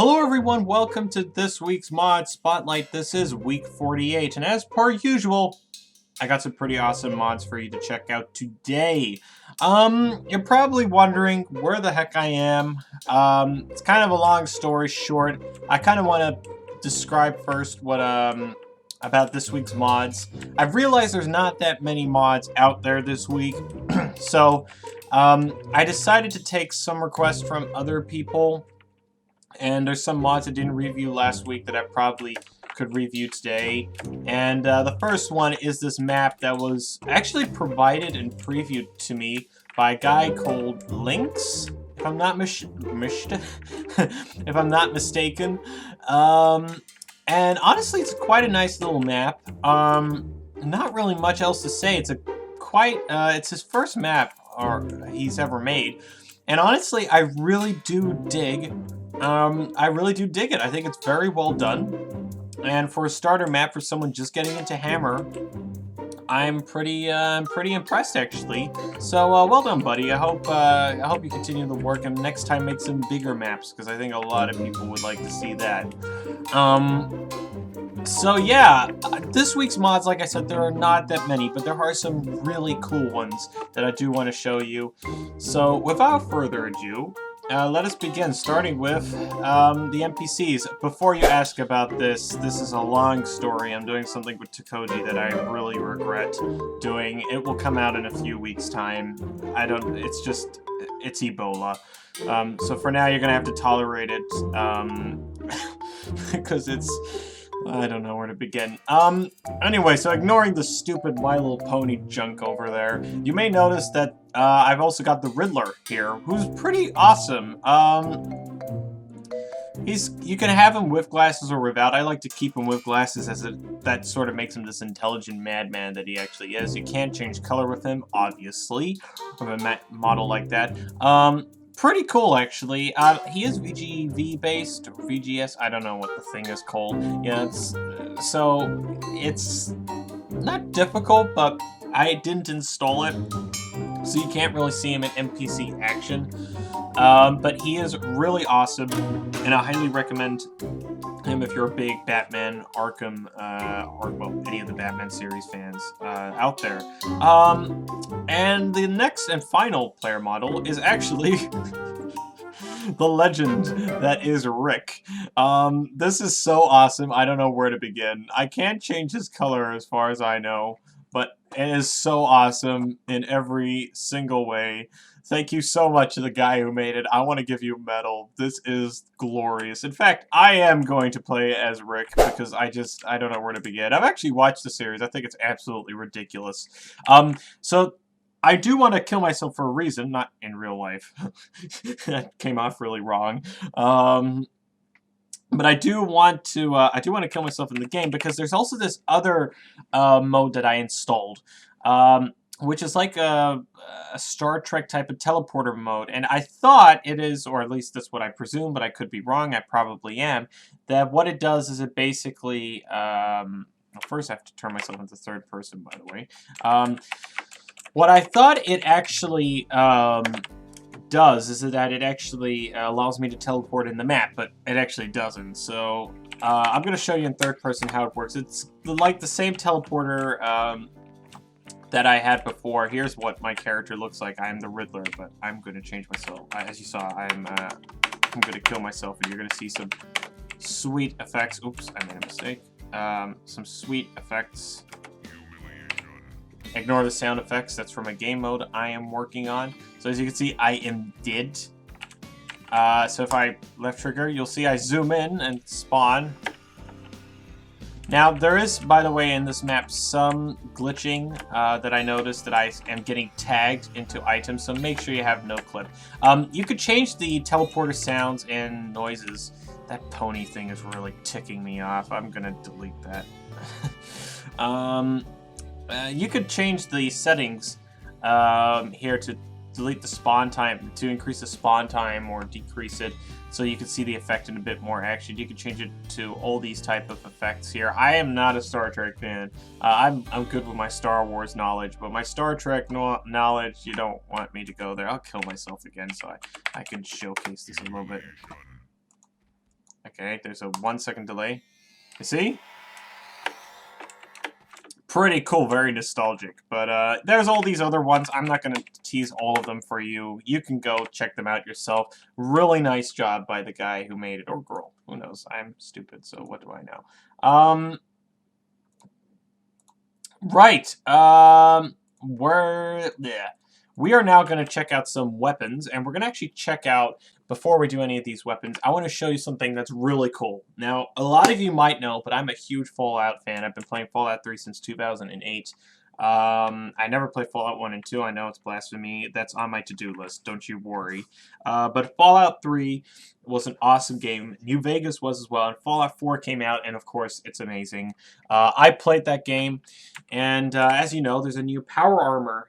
Hello everyone, welcome to this week's Mod Spotlight. This is week 48, and as per usual, I got some pretty awesome mods for you to check out today. You're probably wondering where the heck I am. It's kind of a long story short. I kind of want to describe first what, about this week's mods. I've realized there's not that many mods out there this week, so, I decided to take some requests from other people. And there's some mods I didn't review last week that I probably could review today. And the first one is this map that was actually provided and previewed to me by a guy called Lynx, if I'm not if I'm not mistaken. And honestly, it's quite a nice little map. Not really much else to say. It's it's his first map he's ever made. And honestly, I really do dig it. I think it's very well done. And for a starter map for someone just getting into Hammer, I'm pretty impressed actually. So well done, buddy. I hope you continue the work and next time make some bigger maps because I think a lot of people would like to see that. So yeah, this week's mods, like I said, there are not that many, but there are some really cool ones that I do want to show you. So without further ado, let us begin, starting with the NPCs. Before you ask about this is a long story. I'm doing something with Takoji that I really regret doing. It will come out in a few weeks' time. It's Ebola. So for now, you're gonna have to tolerate it, because I don't know where to begin. Anyway, so ignoring the stupid My Little Pony junk over there, you may notice that I've also got the Riddler here, who's pretty awesome. You can have him with glasses or without. I like to keep him with glasses as that sort of makes him this intelligent madman that he actually is. You can't change color with him, obviously, with a model like that. Pretty cool, actually. He is VGV based, or VGS, I don't know what the thing is called. Yeah, it's not difficult, but I didn't install it, so you can't really see him in NPC action. But he is really awesome, and I highly recommend him if you're a big Batman, Arkham, or well, any of the Batman series fans out there. And the next and final player model is actually the legend that is Rick. This is so awesome, I don't know where to begin. I can't change his color as far as I know, but it is so awesome in every single way. Thank you so much to the guy who made it. I want to give you a medal. This is glorious. In fact, I am going to play as Rick because I don't know where to begin. I've actually watched the series. I think it's absolutely ridiculous. So I do want to kill myself for a reason, not in real life. That came off really wrong. But I do want to kill myself in the game because there's also this other mode that I installed, which is like a Star Trek type of teleporter mode. And I thought it is, or at least that's what I presume, but I could be wrong, I probably am, that what it does is it basically, well, first I have to turn myself into third person, by the way. What I thought it actually does is that it actually allows me to teleport in the map, but it actually doesn't. So I'm going to show you in third person how it works. It's like the same teleporter that I had before. Here's what my character looks like. I'm the Riddler, but I'm going to change myself. As you saw, I'm going to kill myself, and you're going to see some sweet effects. Oops, I made a mistake. Some sweet effects. Ignore the sound effects. That's from a game mode I am working on. So as you can see, I am dead. So if I left trigger, you'll see I zoom in and spawn. Now, there is, by the way, in this map, some glitching that I noticed that I am getting tagged into items, so make sure you have no clip. You could change the teleporter sounds and noises. That pony thing is really ticking me off. I'm gonna delete that. You could change the settings here to delete the spawn time, to increase the spawn time or decrease it, so you can see the effect in a bit more action. You can change it to all these type of effects here. I am not a Star Trek fan. I'm good with my Star Wars knowledge, but my Star Trek knowledge, you don't want me to go there. I'll kill myself again so I can showcase this a little bit. Okay, there's a 1 second delay. You see? Pretty cool, very nostalgic. But there's all these other ones. I'm not going to tease all of them for you. You can go check them out yourself. Really nice job by the guy who made it, or girl. Who knows? I'm stupid, so what do I know? Right. We are now going to check out some weapons, and we're going to actually check out, before we do any of these weapons, I want to show you something that's really cool. Now, a lot of you might know, but I'm a huge Fallout fan. I've been playing Fallout 3 since 2008. I never played Fallout 1 and 2. I know it's blasphemy. That's on my to-do list. Don't you worry. But Fallout 3 was an awesome game. New Vegas was as well. And Fallout 4 came out, and of course, it's amazing. I played that game, and as you know, there's a new power armor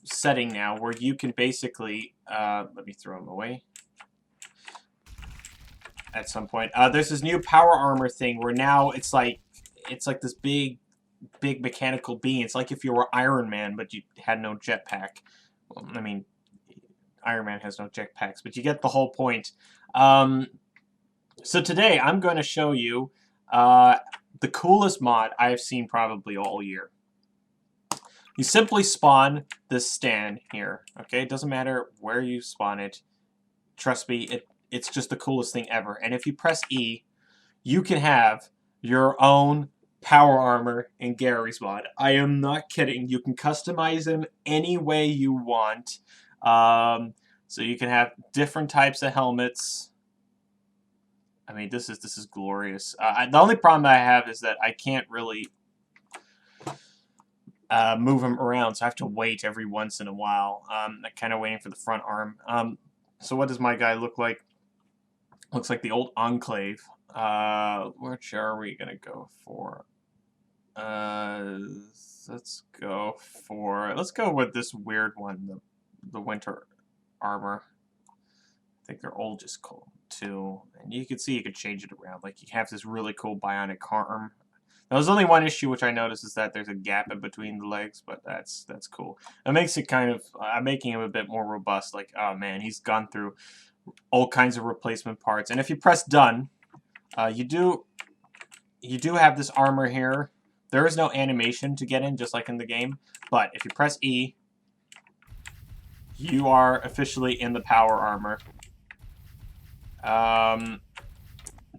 setting now where you can basically... let me throw them away. At some point. There's this new power armor thing where now it's like this big mechanical being. It's like if you were Iron Man, but you had no jetpack. Well, I mean, Iron Man has no jetpacks, but you get the whole point. So today, I'm going to show you the coolest mod I have seen probably all year. You simply spawn this stand here, okay? It doesn't matter where you spawn it. Trust me, it's just the coolest thing ever. And if you press E, you can have your own power armor in Gary's mod. I am not kidding. You can customize them any way you want. So you can have different types of helmets. I mean, this is glorious. The only problem I have is that I can't really move them around, so I have to wait every once in a while. I'm kind of waiting for the front arm. So what does my guy look like? Looks like the old Enclave. Which are we gonna go for? Let's go with this weird one, the winter armor. I think they're all just cool too, and you can see you can change it around. Like you have this really cool bionic arm. Now, there's only one issue which I noticed is that there's a gap in between the legs, but that's cool. It makes it kind of making him a bit more robust. Like, oh man, he's gone through all kinds of replacement parts. And if you press done, you do have this armor here. There is no animation to get in, just like in the game. But if you press E, you are officially in the power armor.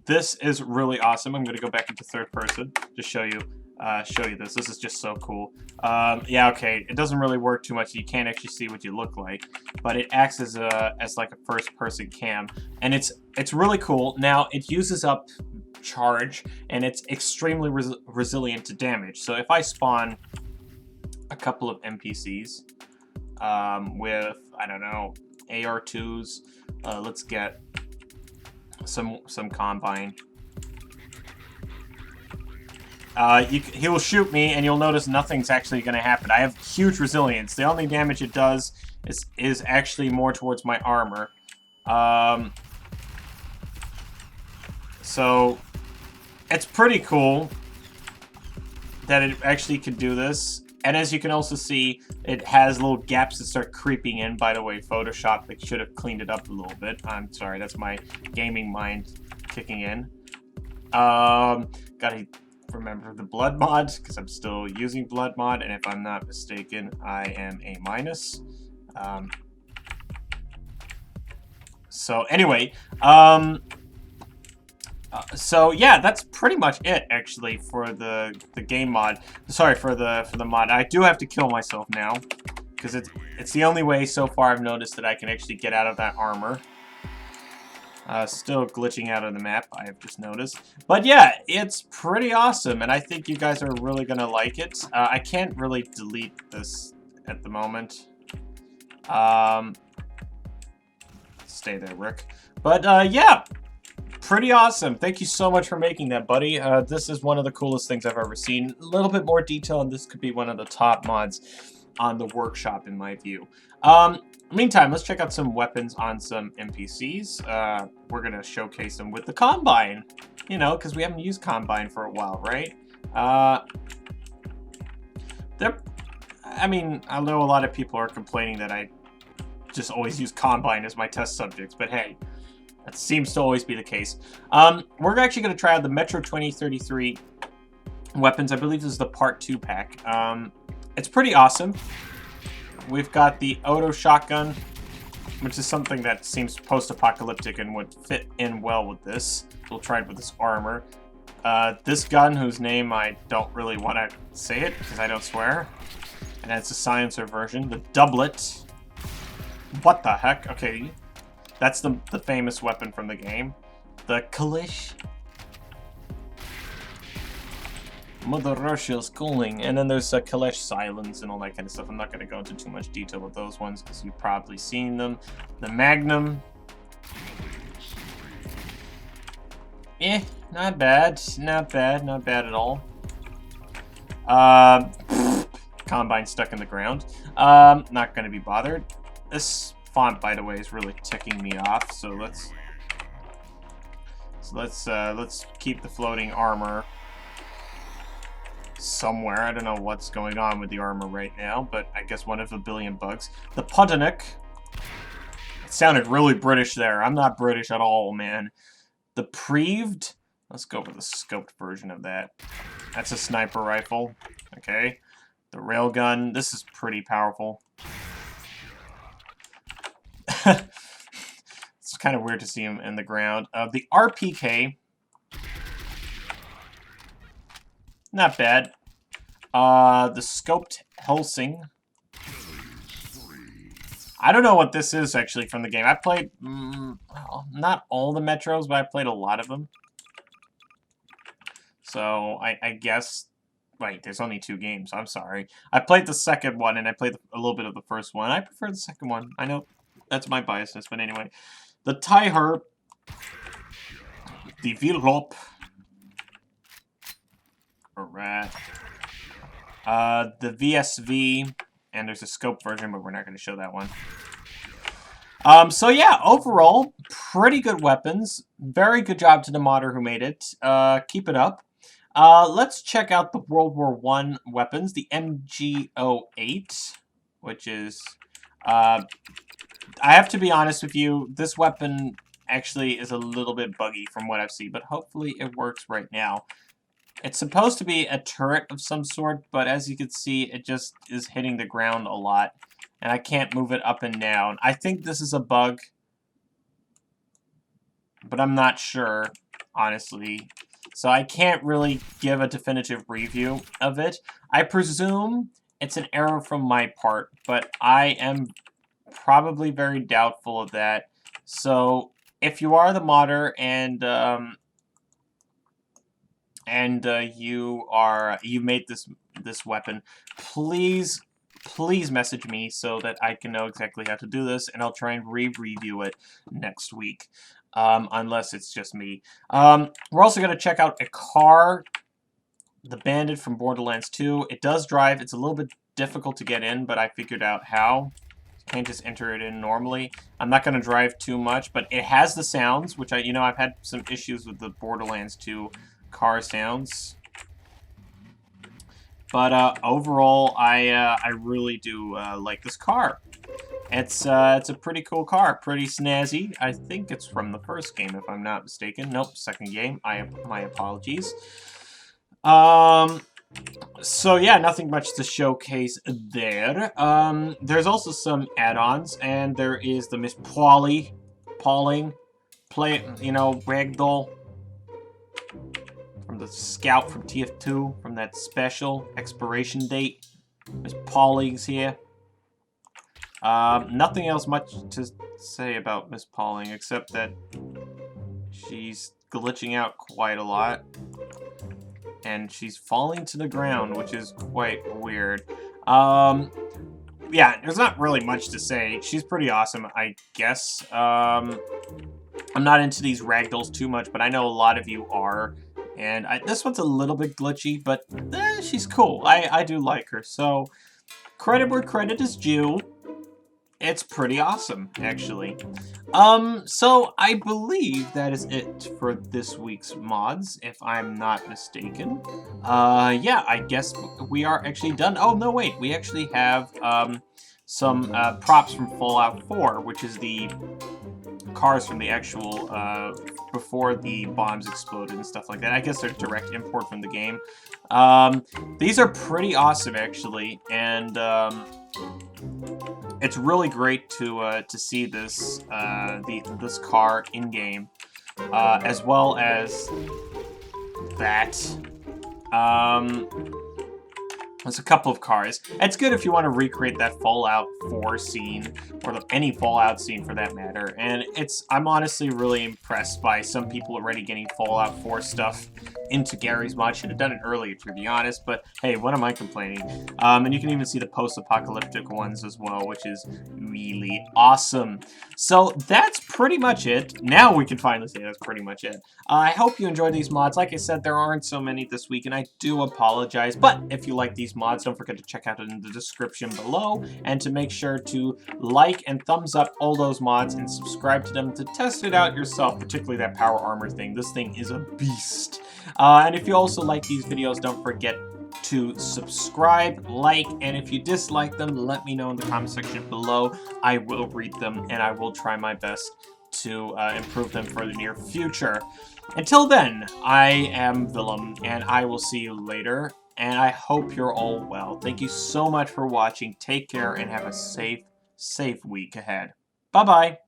This is really awesome. I'm going to go back into third person to show you this. This is just so cool. Yeah, okay. It doesn't really work too much. You can't actually see what you look like, but it acts as like a first-person cam, and it's really cool. Now it uses up charge, and it's extremely resilient to damage. So if I spawn a couple of NPCs with, I don't know, AR2s, let's get some Combine. He will shoot me, and you'll notice nothing's actually going to happen. I have huge resilience. The only damage it does is actually more towards my armor. So it's pretty cool that it actually can do this. And as you can also see, it has little gaps that start creeping in. By the way, Photoshop, they should have cleaned it up a little bit. I'm sorry, that's my gaming mind kicking in. Gotta remember the blood mod, because I'm still using blood mod, and if I'm not mistaken, I am A-. So anyway, so yeah, that's pretty much it actually for the game mod. Sorry, for the mod. I do have to kill myself now, because it's the only way so far I've noticed that I can actually get out of that armor. Still glitching out of the map, I have just noticed. But yeah, it's pretty awesome, and I think you guys are really gonna like it. I can't really delete this at the moment. Stay there, Rick. But yeah, pretty awesome. Thank you so much for making that, buddy. This is one of the coolest things I've ever seen. A little bit more detail, and this could be one of the top mods on the workshop in my view. Meantime, let's check out some weapons on some NPCs. We're gonna showcase them with the Combine, you know, because we haven't used Combine for a while, right? I mean, I know a lot of people are complaining that I just always use Combine as my test subjects, but hey, That seems to always be the case. We're actually going to try out the Metro 2033 weapons. I believe this is the Part 2 pack. It's pretty awesome. We've got the auto shotgun, which is something that seems post-apocalyptic and would fit in well with this. We'll try it with this armor. This gun, whose name I don't really want to say it, because I don't swear. And it's a silencer version. The doublet. What the heck? Okay. That's the famous weapon from the game. The Kalish. Mother Russia's calling. And then there's a Kalish silence and all that kind of stuff. I'm not going to go into too much detail with those ones because you've probably seen them. The Magnum. Not bad. Not bad. Not bad at all. Combine stuck in the ground. Not going to be bothered. This font, by the way, is really ticking me off. So let's keep the floating armor somewhere. I don't know what's going on with the armor right now, but I guess one of a billion bugs. The Potonik. It sounded really British there. I'm not British at all, man. The Preeved. Let's go for the scoped version of that. That's a sniper rifle. Okay. The railgun. This is pretty powerful. It's kind of weird to see him in the ground. The RPK. Not bad. The scoped Helsing. I don't know what this is actually from the game. I played not all the Metros, but I played a lot of them. So I guess. Wait, there's only 2 games. I'm sorry. I played the second one, and I played a little bit of the first one. I prefer the second one. I know that's my biasness, but anyway. The Tiger. The Vilhop. Alright. The VSV. And there's a scope version, but we're not going to show that one. So yeah, overall, pretty good weapons. Very good job to the modder who made it. Keep it up. Let's check out the World War I weapons. The MG08, which is... I have to be honest with you, this weapon actually is a little bit buggy from what I've seen, but hopefully it works right now. It's supposed to be a turret of some sort, but as you can see, it just is hitting the ground a lot, and I can't move it up and down. I think this is a bug, but I'm not sure, honestly. So I can't really give a definitive review of it. I presume it's an error from my part, but I am probably very doubtful of that. So if you are the modder and you made this weapon, please message me so that I can know exactly how to do this, and I'll try and review it next week. Unless it's just me. We're also going to check out a car, the Bandit from Borderlands 2. It does drive. It's a little bit difficult to get in, but I figured out how. You can't just enter it in normally. I'm not going to drive too much, but it has the sounds, which I've had some issues with the Borderlands 2 car sounds. But overall, I really do like this car. It's a pretty cool car, pretty snazzy. I think it's from the first game, if I'm not mistaken. Nope, second game. My apologies. So yeah, nothing much to showcase there. There's also some add-ons, and there is the Miss Pauling, ragdoll from the Scout from TF2, from that special expiration date. Miss Pauling's here. Nothing else much to say about Miss Pauling, except that she's glitching out quite a lot. And she's falling to the ground, which is quite weird. Yeah, there's not really much to say. She's pretty awesome, I guess. I'm not into these ragdolls too much, but I know a lot of you are. And this one's a little bit glitchy, but she's cool. I do like her. So, credit where credit is due. It's pretty awesome, actually. So I believe that is it for this week's mods, if I'm not mistaken. Yeah, I guess we are actually done. Oh, no, wait. We actually have some props from Fallout 4, which is the cars from the actual, before the bombs exploded and stuff like that. I guess they're direct import from the game. These are pretty awesome, actually, and, it's really great to see this, this car in-game, as well as that. There's a couple of cars. It's good if you want to recreate that Fallout 4 scene, or any Fallout scene for that matter. And I'm honestly really impressed by some people already getting Fallout 4 stuff into Gary's mod. Should have done it earlier, to be honest, but hey, what am I complaining? And you can even see the post-apocalyptic ones as well, which is really awesome. So that's pretty much it. Now we can finally say that's pretty much it. I hope you enjoyed these mods. Like I said, there aren't so many this week, and I do apologize, but if you like these mods, don't forget to check out it in the description below, and to make sure to like and thumbs up all those mods and subscribe to them to test it out yourself, particularly that power armor thing. This thing is a beast. And if you also like these videos, don't forget to subscribe, like, and if you dislike them, let me know in the comment section below. I will read them, and I will try my best to improve them for the near future. Until then, I am Willem, and I will see you later, and I hope you're all well. Thank you so much for watching. Take care, and have a safe week ahead. Bye-bye.